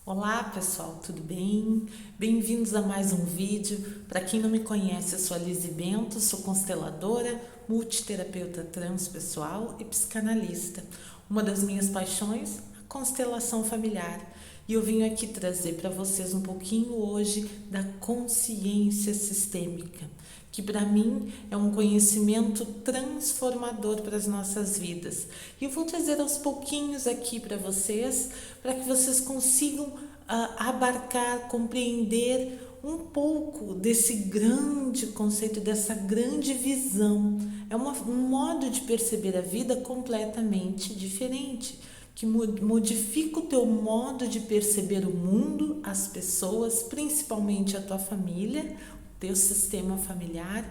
Olá pessoal, tudo bem? Bem-vindos a mais um vídeo. Para quem não me conhece, eu sou a Lizzy Bento, sou consteladora, multiterapeuta transpessoal e psicanalista. Uma das minhas paixões, a constelação familiar. E eu venho aqui trazer para vocês um pouquinho hoje da consciência sistêmica, que para mim é um conhecimento transformador para as nossas vidas. E eu vou trazer aos pouquinhos aqui para que vocês consigam abarcar, compreender um pouco desse grande conceito, dessa grande visão. É um modo de perceber a vida completamente diferente, que modifica o teu modo de perceber o mundo, as pessoas, principalmente a tua família, o teu sistema familiar,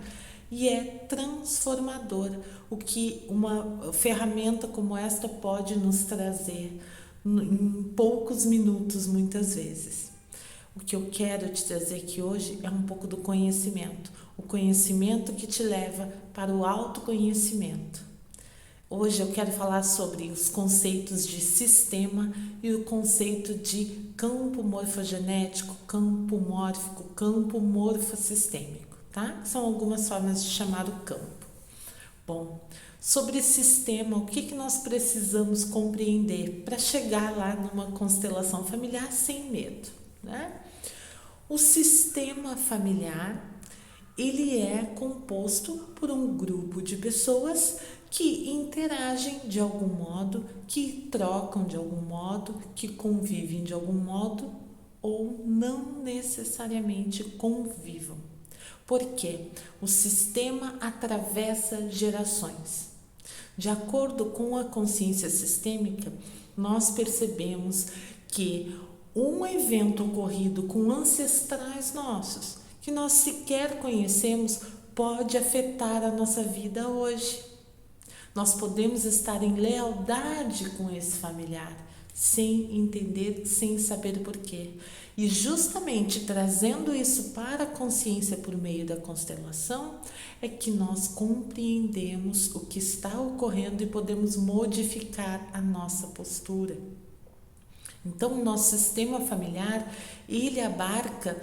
e é transformador o que uma ferramenta como esta pode nos trazer em poucos minutos, muitas vezes. O que eu quero te trazer aqui hoje é um pouco do conhecimento, o conhecimento que te leva para o autoconhecimento. Hoje eu quero falar sobre os conceitos de sistema e o conceito de campo morfogenético, campo mórfico, campo morfossistêmico, tá? São algumas formas de chamar o campo. Bom, sobre sistema, o que nós precisamos compreender para chegar lá numa constelação familiar sem medo, né? O sistema familiar, ele é composto por um grupo de pessoas que interagem de algum modo, que trocam de algum modo, que convivem de algum modo ou não necessariamente convivam. Porque o sistema atravessa gerações. De acordo com a consciência sistêmica, nós percebemos que um evento ocorrido com ancestrais nossos, que nós sequer conhecemos, pode afetar a nossa vida hoje. Nós podemos estar em lealdade com esse familiar, sem entender, sem saber porquê. E justamente trazendo isso para a consciência por meio da constelação, é que nós compreendemos o que está ocorrendo e podemos modificar a nossa postura. Então, o nosso sistema familiar, ele abarca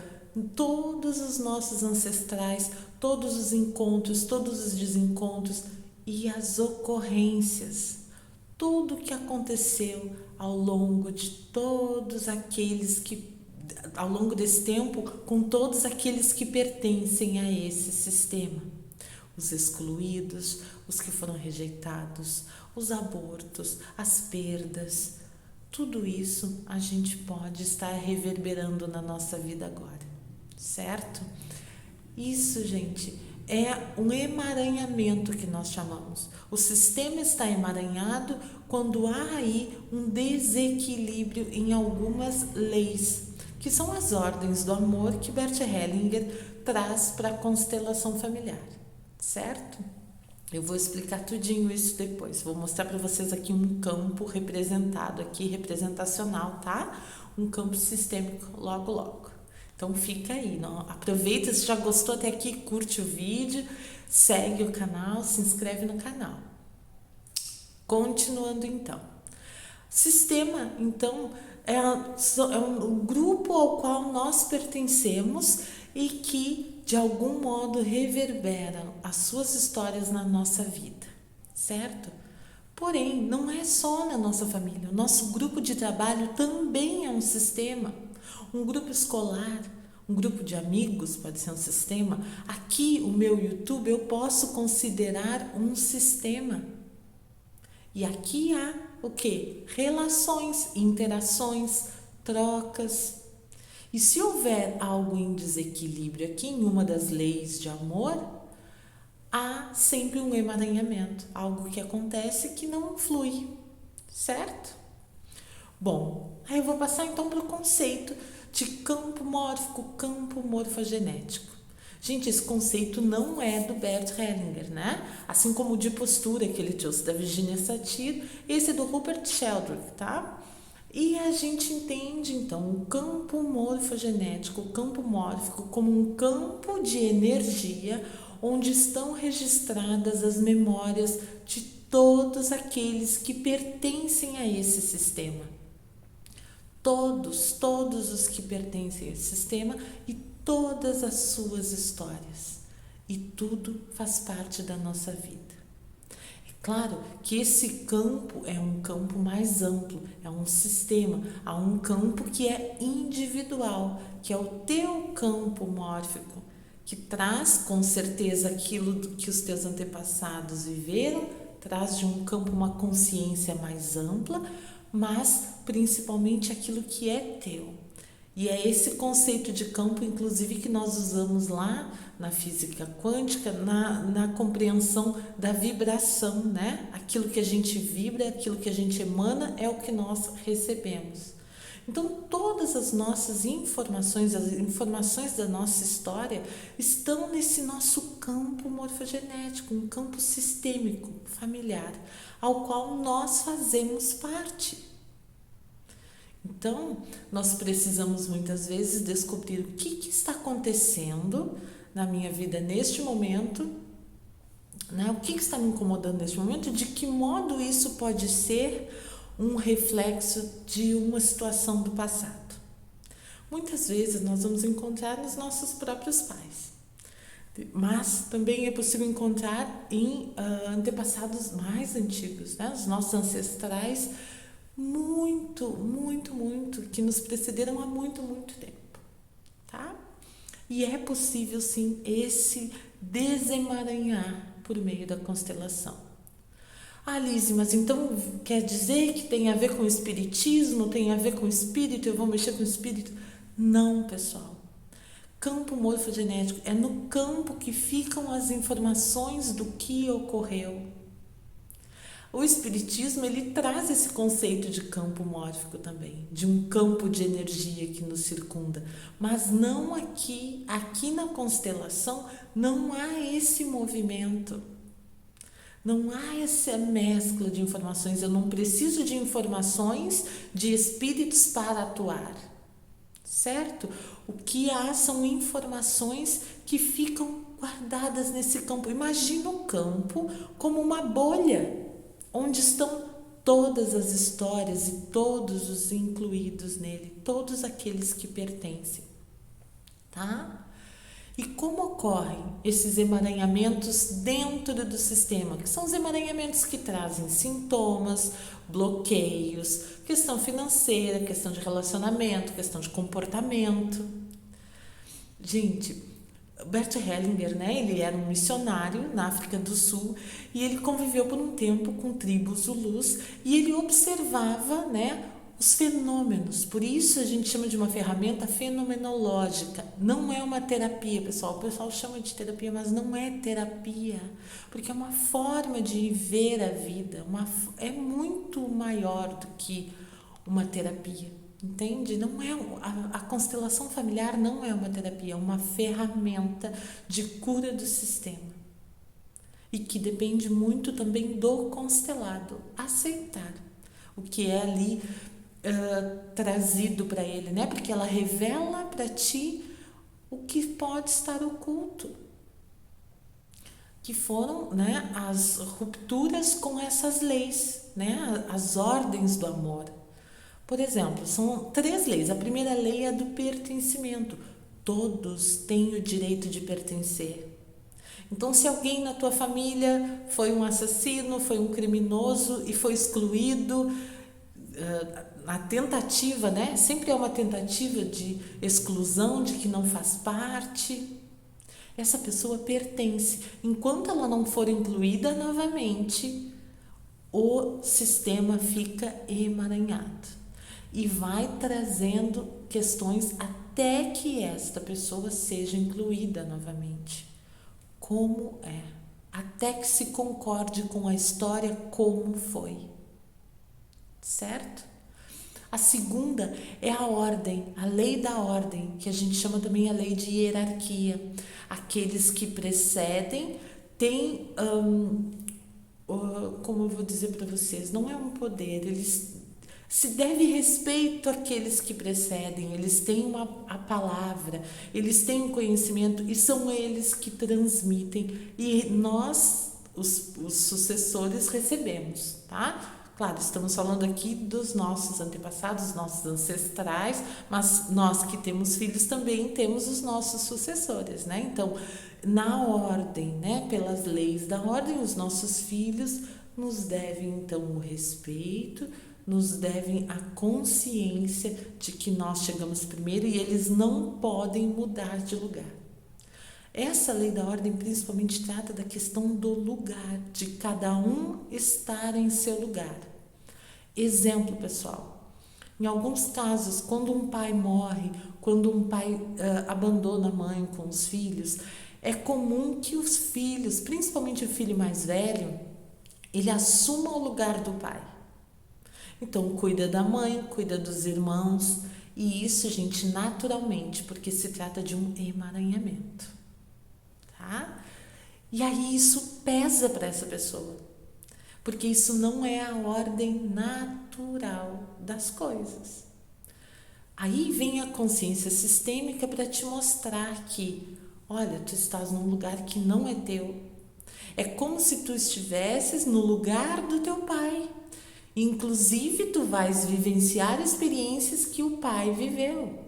todos os nossos ancestrais, todos os encontros, todos os desencontros e as ocorrências. Tudo o que aconteceu ao longo de todos aqueles que, ao longo desse tempo, com todos aqueles que pertencem a esse sistema. Os excluídos, os que foram rejeitados, os abortos, as perdas. Tudo isso a gente pode estar reverberando na nossa vida agora, certo? Isso, gente, é um emaranhamento que nós chamamos. O sistema está emaranhado quando há aí um desequilíbrio em algumas leis, que são as ordens do amor que Bert Hellinger traz para a constelação familiar, certo? Eu vou explicar tudinho isso depois. Vou mostrar para vocês aqui um campo representado aqui, representacional, tá? Um campo sistêmico logo, logo. Então fica aí, não? Aproveita, se já gostou até aqui, curte o vídeo, segue o canal, se inscreve no canal. Continuando então. Sistema, então, é um grupo ao qual nós pertencemos e que de algum modo reverberam as suas histórias na nossa vida, certo? Porém, não é só na nossa família. O nosso grupo de trabalho também é um sistema. Um grupo escolar, um grupo de amigos pode ser um sistema. Aqui, o meu YouTube, eu posso considerar um sistema. E aqui há o quê? Relações, interações, trocas. E se houver algo em desequilíbrio aqui em uma das leis de amor, há sempre um emaranhamento, algo que acontece que não flui, certo? Bom, aí eu vou passar então para o conceito de campo mórfico, campo morfogenético. Gente, esse conceito não é do Bert Hellinger, né? Assim como o de postura que ele trouxe da Virginia Satir, esse é do Rupert Sheldrake, tá? E a gente entende, então, o campo morfogenético, o campo mórfico, como um campo de energia onde estão registradas as memórias de todos aqueles que pertencem a esse sistema. todos os que pertencem a esse sistema e todas as suas histórias. E tudo faz parte da nossa vida. É claro que esse campo é um campo mais amplo, é um sistema, há um campo que é individual, que é o teu campo mórfico, que traz com certeza aquilo que os teus antepassados viveram, traz de um campo uma consciência mais ampla, mas principalmente aquilo que é teu. E é esse conceito de campo, inclusive, que nós usamos lá na física quântica, na compreensão da vibração, né? Aquilo que a gente vibra, aquilo que a gente emana é o que nós recebemos. Então, todas as nossas informações, as informações da nossa história, estão nesse nosso campo morfogenético, um campo sistêmico, familiar, ao qual nós fazemos parte. Então, nós precisamos muitas vezes descobrir o que está acontecendo na minha vida neste momento, né? O que está me incomodando neste momento, de que modo isso pode ser um reflexo de uma situação do passado. Muitas vezes nós vamos encontrar nos nossos próprios pais, mas também é possível encontrar em antepassados mais antigos, né? Os nossos ancestrais muito, que nos precederam há muito tempo, tá? E é possível sim esse desemaranhar por meio da constelação. Ah, Lise, mas então quer dizer que tem a ver com o espiritismo, tem a ver com o espírito, eu vou mexer com o espírito? Não, pessoal. Campo morfogenético é no campo que ficam as informações do que ocorreu. O espiritismo, ele traz esse conceito de campo mórfico também, de um campo de energia que nos circunda, mas não aqui na constelação não há esse movimento. Não há essa mescla de informações, eu não preciso de informações de espíritos para atuar, certo? O que há são informações que ficam guardadas nesse campo. Imagina o campo como uma bolha, onde estão todas as histórias e todos os incluídos nele, todos aqueles que pertencem, tá? E como ocorrem esses emaranhamentos dentro do sistema? Que são os emaranhamentos que trazem sintomas, bloqueios, questão financeira, questão de relacionamento, questão de comportamento. Gente, Bert Hellinger, né? Ele era um missionário na África do Sul e ele conviveu por um tempo com tribos zulus e ele observava, né, os fenômenos. Por isso a gente chama de uma ferramenta fenomenológica. Não é uma terapia, pessoal. O pessoal chama de terapia, mas não é terapia, porque é uma forma de ver a vida. É muito maior do que uma terapia, entende? Não é a constelação familiar não é uma terapia, é uma ferramenta de cura do sistema. E que depende muito também do constelado aceitar o que é ali trazido para ele, né? Porque ela revela para ti o que pode estar oculto, que foram, né, as rupturas com essas leis, né, as ordens do amor. Por exemplo, são 3 leis. A primeira lei é do pertencimento. Todos têm o direito de pertencer. Então, se alguém na tua família foi um assassino, foi um criminoso e foi excluído, a tentativa, né? Sempre é uma tentativa de exclusão, de que não faz parte. Essa pessoa pertence. Enquanto ela não for incluída novamente, o sistema fica emaranhado e vai trazendo questões até que esta pessoa seja incluída novamente. Como é? Até que se concorde com a história como foi. Certo? A segunda é a ordem, a lei da ordem, que a gente chama também a lei de hierarquia. Aqueles que precedem têm, como eu vou dizer para vocês, não é um poder, eles se deve respeito àqueles que precedem, eles têm a palavra, eles têm o conhecimento e são eles que transmitem e nós, os sucessores, recebemos, tá? Claro, estamos falando aqui dos nossos antepassados, nossos ancestrais, mas nós que temos filhos também temos os nossos sucessores, né? Então, na ordem, né, pelas leis da ordem, os nossos filhos nos devem então o respeito, nos devem a consciência de que nós chegamos primeiro e eles não podem mudar de lugar. Essa lei da ordem principalmente trata da questão do lugar, de cada um estar em seu lugar. Exemplo, pessoal, em alguns casos, quando um pai morre, quando um pai abandona a mãe com os filhos, é comum que os filhos, principalmente o filho mais velho, ele assuma o lugar do pai. Então, cuida da mãe, cuida dos irmãos, e isso, gente, naturalmente, porque se trata de um emaranhamento. Tá? E aí isso pesa para essa pessoa, porque isso não é a ordem natural das coisas. Aí vem a consciência sistêmica para te mostrar que, olha, tu estás num lugar que não é teu. É como se tu estivesses no lugar do teu pai. Inclusive, tu vais vivenciar experiências que o pai viveu.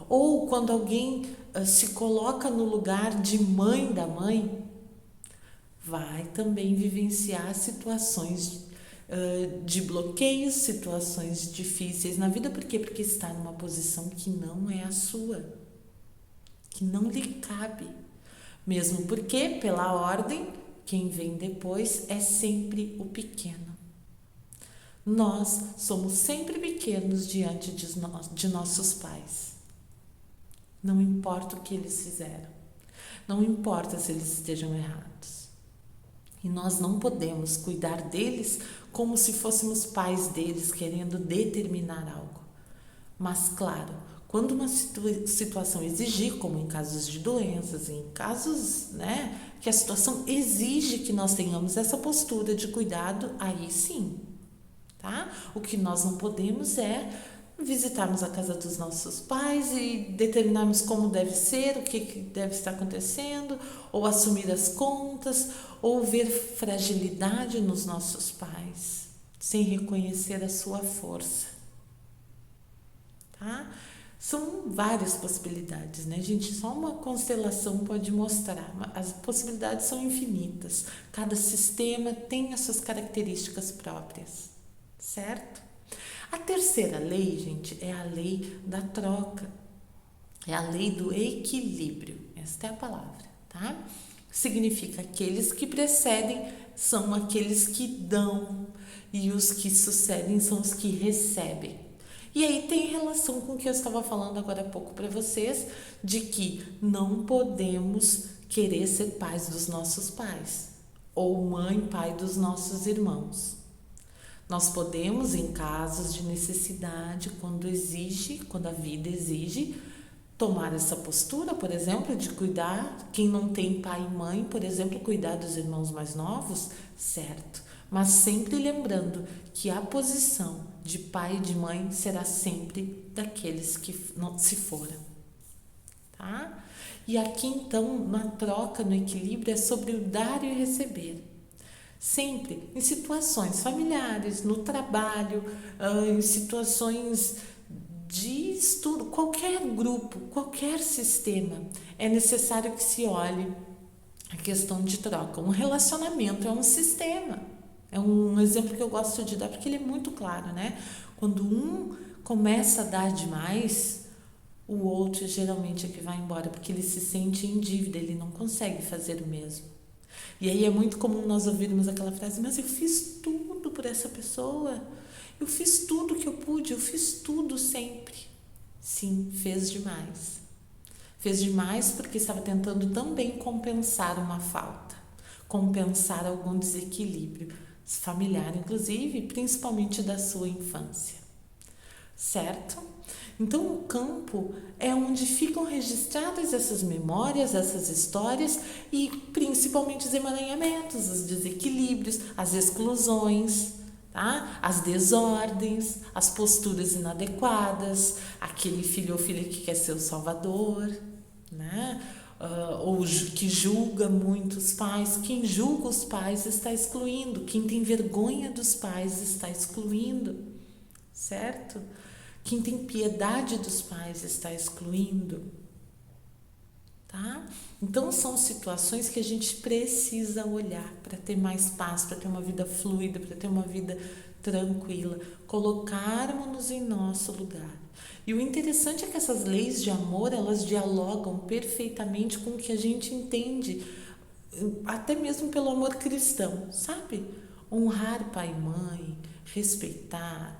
Ou quando alguém se coloca no lugar de mãe da mãe, vai também vivenciar situações de bloqueios, situações difíceis na vida. Por quê? Porque está numa posição que não é a sua, que não lhe cabe. Mesmo porque, pela ordem, quem vem depois é sempre o pequeno. Nós somos sempre pequenos diante de nossos pais. Não importa o que eles fizeram. Não importa se eles estejam errados. E nós não podemos cuidar deles como se fôssemos pais deles, querendo determinar algo. Mas, claro, quando uma situação exigir, como em casos de doenças, em casos, né, que a situação exige que nós tenhamos essa postura de cuidado, aí sim, tá? O que nós não podemos é visitarmos a casa dos nossos pais e determinarmos como deve ser, o que deve estar acontecendo, ou assumir as contas, ou ver fragilidade nos nossos pais, sem reconhecer a sua força, tá? São várias possibilidades, né, gente? Só uma constelação pode mostrar. As possibilidades são infinitas. Cada sistema tem as suas características próprias, certo? A terceira lei, gente, é a lei da troca. É a lei do equilíbrio. Esta é a palavra, tá? Significa aqueles que precedem são aqueles que dão e os que sucedem são os que recebem. E aí tem relação com o que eu estava falando agora há pouco para vocês, de que não podemos querer ser pais dos nossos pais ou mãe, pai dos nossos irmãos. Nós podemos, em casos de necessidade, quando a vida exige, tomar essa postura, por exemplo, de cuidar, quem não tem pai e mãe, por exemplo, cuidar dos irmãos mais novos, certo? Mas sempre lembrando que a posição de pai e de mãe será sempre daqueles que não se foram, tá? E aqui então, na troca, no equilíbrio, é sobre o dar e o receber. Sempre em situações familiares, no trabalho, em situações de estudo, qualquer grupo, qualquer sistema, é necessário que se olhe a questão de troca. Um relacionamento é um sistema. É um exemplo que eu gosto de dar porque ele é muito claro, né? Quando um começa a dar demais, o outro geralmente é que vai embora, porque ele se sente em dívida, ele não consegue fazer o mesmo. E aí é muito comum nós ouvirmos aquela frase: mas eu fiz tudo por essa pessoa, eu fiz tudo que eu pude, eu fiz tudo sempre. Sim, fez demais. Fez demais porque estava tentando também compensar uma falta, compensar algum desequilíbrio familiar, inclusive, principalmente da sua infância. Certo? Então, o campo é onde ficam registradas essas memórias, essas histórias e principalmente os emaranhamentos, os desequilíbrios, as exclusões, tá? As desordens, as posturas inadequadas, aquele filho ou filha que quer ser o salvador, né? ou que julga muito os pais. Quem julga os pais está excluindo. Quem tem vergonha dos pais está excluindo, certo? Quem tem piedade dos pais está excluindo, tá? Então são situações que a gente precisa olhar para ter mais paz, para ter uma vida fluida, para ter uma vida tranquila, colocarmos-nos em nosso lugar. E o interessante é que essas leis de amor, elas dialogam perfeitamente com o que a gente entende, até mesmo pelo amor cristão, sabe? Honrar pai e mãe, respeitar,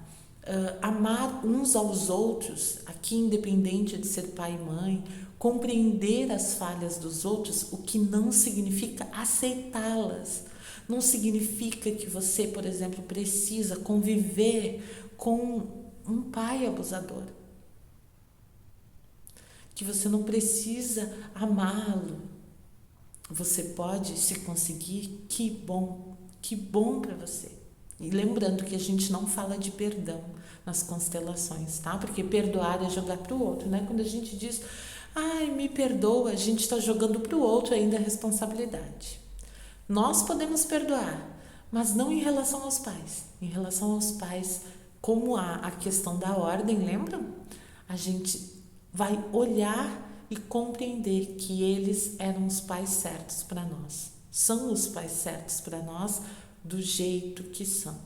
amar uns aos outros, aqui independente de ser pai e mãe, compreender as falhas dos outros, o que não significa aceitá-las. Não significa que você, por exemplo, precisa conviver com um pai abusador. Que você não precisa amá-lo. Você pode se conseguir, que bom para você. E lembrando que a gente não fala de perdão nas constelações, tá? Porque perdoar é jogar para o outro, né? Quando a gente diz, ai, me perdoa, a gente está jogando para o outro ainda a responsabilidade. Nós podemos perdoar, mas não em relação aos pais. Em relação aos pais, como a questão da ordem, lembram? A gente vai olhar e compreender que eles eram os pais certos para nós. São os pais certos para nós do jeito que são.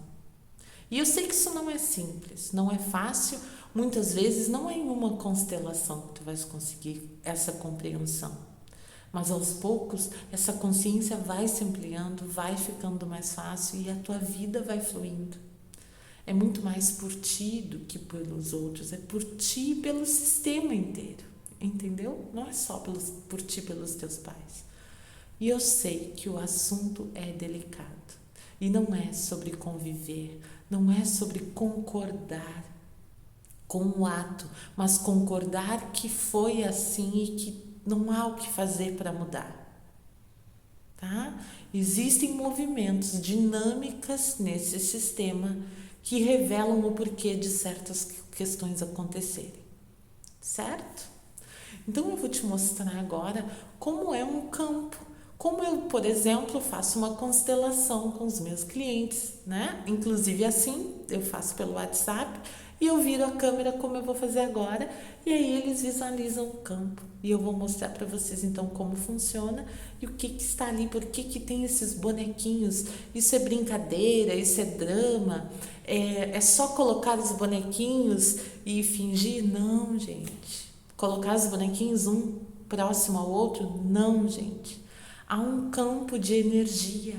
E eu sei que isso não é simples, não é fácil. Muitas vezes não é em uma constelação que tu vais conseguir essa compreensão. Mas aos poucos, essa consciência vai se ampliando, vai ficando mais fácil e a tua vida vai fluindo. É muito mais por ti do que pelos outros, é por ti e pelo sistema inteiro, entendeu? Não é só por ti e pelos teus pais. E eu sei que o assunto é delicado e não é sobre conviver, não é sobre concordar com o ato, mas concordar que foi assim e que não há o que fazer para mudar. Tá? Existem movimentos, dinâmicas nesse sistema que revelam o porquê de certas questões acontecerem, certo? Então eu vou te mostrar agora como é um campo, como eu, por exemplo, faço uma constelação com os meus clientes, né? Inclusive assim, eu faço pelo WhatsApp e eu viro a câmera como eu vou fazer agora e aí eles visualizam o campo e eu vou mostrar para vocês então como funciona e o que está ali, por que tem esses bonequinhos. Isso é brincadeira, isso é drama, é só colocar os bonequinhos e fingir? Não, gente. Colocar os bonequinhos um próximo ao outro? Não, gente. Há um campo de energia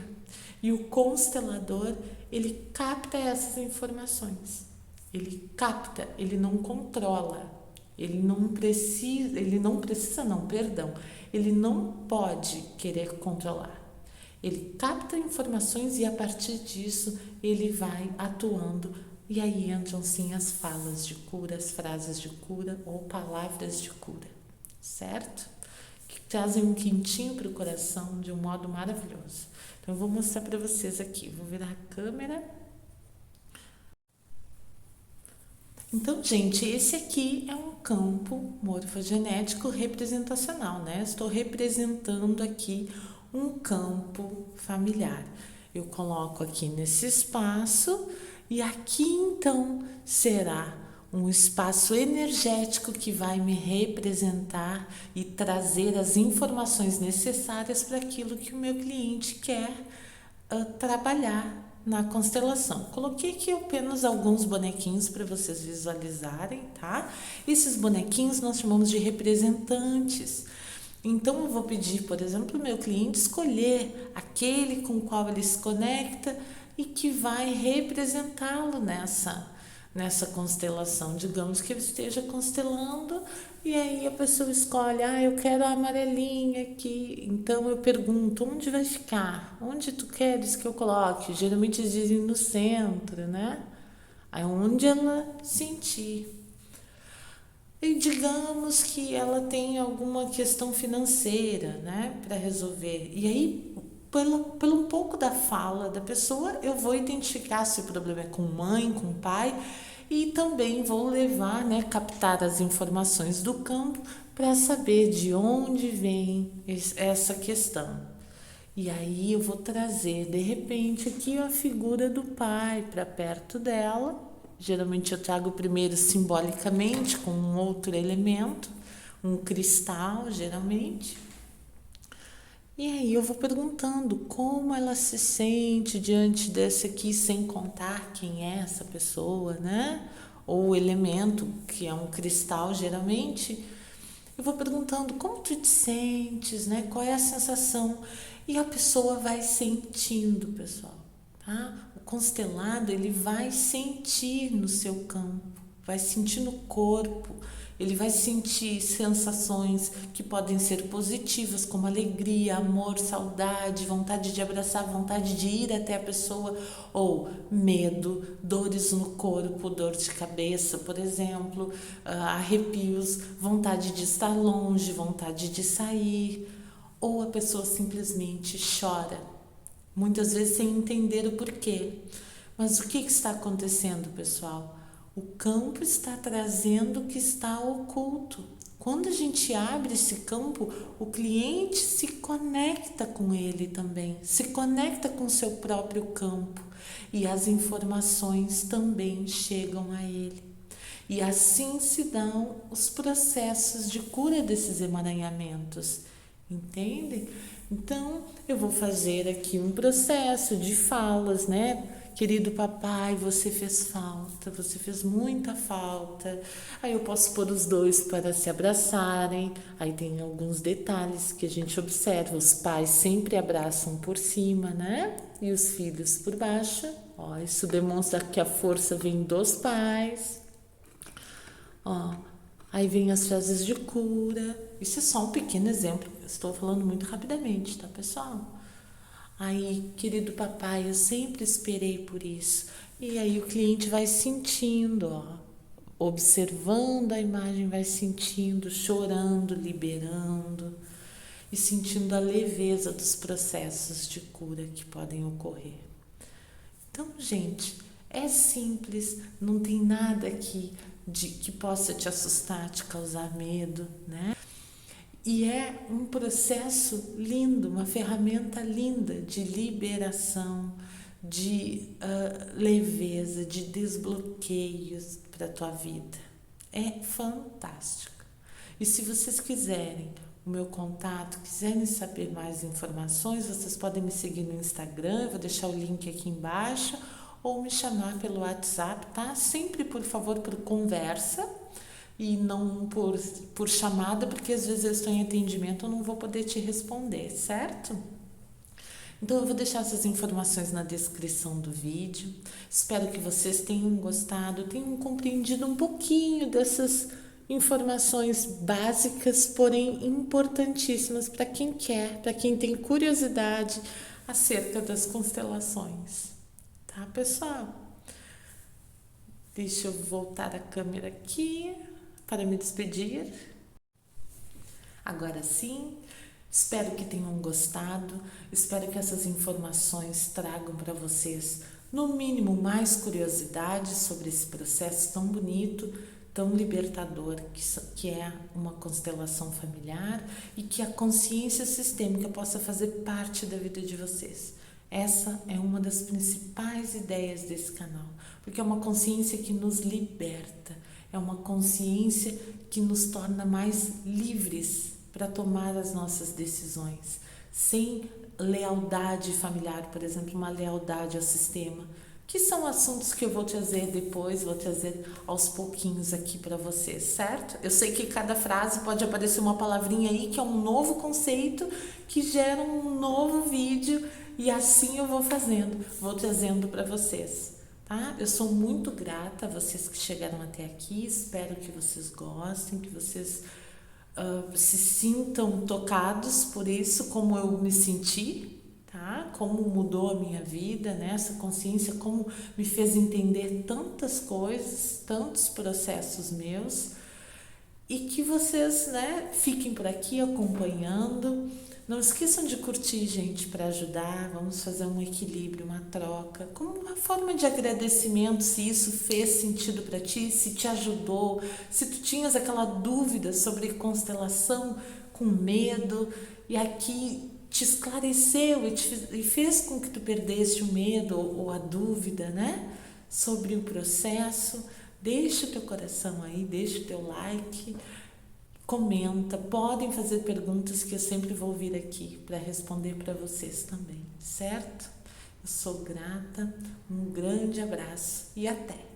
e o constelador, ele capta essas informações. Ele capta, ele não controla, ele não pode querer controlar. Ele capta informações e a partir disso ele vai atuando e aí entram sim as falas de cura, as frases de cura ou palavras de cura, certo? Que trazem um quentinho para o coração de um modo maravilhoso. Então eu vou mostrar para vocês aqui, vou virar a câmera. Então, gente, esse aqui é um campo morfogenético representacional, né? Estou representando aqui um campo familiar. Eu coloco aqui nesse espaço e aqui então será um espaço energético que vai me representar e trazer as informações necessárias para aquilo que o meu cliente quer trabalhar na constelação. Coloquei aqui apenas alguns bonequinhos para vocês visualizarem, tá? Esses bonequinhos nós chamamos de representantes. Então eu vou pedir, por exemplo, o meu cliente escolher aquele com o qual ele se conecta e que vai representá-lo nessa constelação. Digamos que ele esteja constelando e aí a pessoa escolhe, eu quero a amarelinha aqui. Então eu pergunto, onde vai ficar? Onde tu queres que eu coloque? Geralmente dizem no centro, né? Aí onde ela sentir. E digamos que ela tem alguma questão financeira, né, para resolver. E aí, pelo um pouco da fala da pessoa, eu vou identificar se o problema é com mãe, com pai, e também vou levar, né, captar as informações do campo para saber de onde vem essa questão. E aí eu vou trazer de repente aqui a figura do pai para perto dela. Geralmente eu trago primeiro simbolicamente com um outro elemento, um cristal geralmente. E aí eu vou perguntando como ela se sente diante desse aqui, sem contar quem é essa pessoa, né? Ou o elemento, que é um cristal geralmente. Eu vou perguntando como tu te sentes, né? Qual é a sensação? E a pessoa vai sentindo, pessoal, tá? O constelado, ele vai sentir no seu campo, vai sentir no corpo, ele vai sentir sensações que podem ser positivas, como alegria, amor, saudade, vontade de abraçar, vontade de ir até a pessoa, ou medo, dores no corpo, dor de cabeça, por exemplo, arrepios, vontade de estar longe, vontade de sair, ou a pessoa simplesmente chora, muitas vezes sem entender o porquê. Mas o que está acontecendo, pessoal? O campo está trazendo o que está oculto. Quando a gente abre esse campo, o cliente se conecta com ele também, se conecta com o seu próprio campo e as informações também chegam a ele. E assim se dão os processos de cura desses emaranhamentos, entende? Então, eu vou fazer aqui um processo de falas, né? Querido papai, você fez falta, você fez muita falta. Aí eu posso pôr os dois para se abraçarem. Aí tem alguns detalhes que a gente observa. Os pais sempre abraçam por cima, né? E os filhos por baixo. Ó, isso demonstra que a força vem dos pais. Ó, aí vem as frases de cura. Isso é só um pequeno exemplo. Eu estou falando muito rapidamente, tá, pessoal? Aí, querido papai, eu sempre esperei por isso. E aí o cliente vai sentindo, ó, observando a imagem, vai sentindo, chorando, liberando e sentindo a leveza dos processos de cura que podem ocorrer. Então, gente, é simples, não tem nada aqui que possa te assustar, te causar medo, né? E é um processo lindo, uma ferramenta linda de liberação, de leveza, de desbloqueios para a tua vida. É fantástico. E se vocês quiserem o meu contato, quiserem saber mais informações, vocês podem me seguir no Instagram, eu vou deixar o link aqui embaixo, ou me chamar pelo WhatsApp, tá? Sempre, por favor, por conversa, e não por chamada, porque às vezes eu estou em atendimento, eu não vou poder te responder, certo? Então eu vou deixar essas informações na descrição do vídeo. Espero que vocês tenham gostado, tenham compreendido um pouquinho dessas informações básicas, porém importantíssimas para quem quer, para quem tem curiosidade acerca das constelações. Tá, pessoal? Deixa eu voltar a câmera aqui para me despedir. Agora sim, espero que tenham gostado, espero que essas informações tragam para vocês, no mínimo, mais curiosidade sobre esse processo tão bonito, tão libertador que é uma constelação familiar e que a consciência sistêmica possa fazer parte da vida de vocês. Essa é uma das principais ideias desse canal, porque é uma consciência que nos liberta, é uma consciência que nos torna mais livres para tomar as nossas decisões, sem lealdade familiar, por exemplo, uma lealdade ao sistema, que são assuntos que eu vou trazer depois, vou trazer aos pouquinhos aqui para vocês, certo? Eu sei que cada frase pode aparecer uma palavrinha aí que é um novo conceito, que gera um novo vídeo, e assim eu vou fazendo, vou trazendo para vocês. Tá? Eu sou muito grata a vocês que chegaram até aqui, espero que vocês gostem, que vocês se sintam tocados por isso, como eu me senti, tá? Como mudou a minha vida, né? Essa consciência, como me fez entender tantas coisas, tantos processos meus, e que vocês, né, fiquem por aqui acompanhando, Não esqueçam de curtir, gente, para ajudar. Vamos fazer um equilíbrio, uma troca, como uma forma de agradecimento, se isso fez sentido para ti, se te ajudou, se tu tinhas aquela dúvida sobre constelação com medo e aqui te esclareceu e fez com que tu perdesse o medo ou a dúvida, né? Sobre o processo. Deixa o teu coração aí, deixa o teu like. Comenta, podem fazer perguntas que eu sempre vou vir aqui para responder para vocês também, certo? Eu sou grata, um grande abraço e até!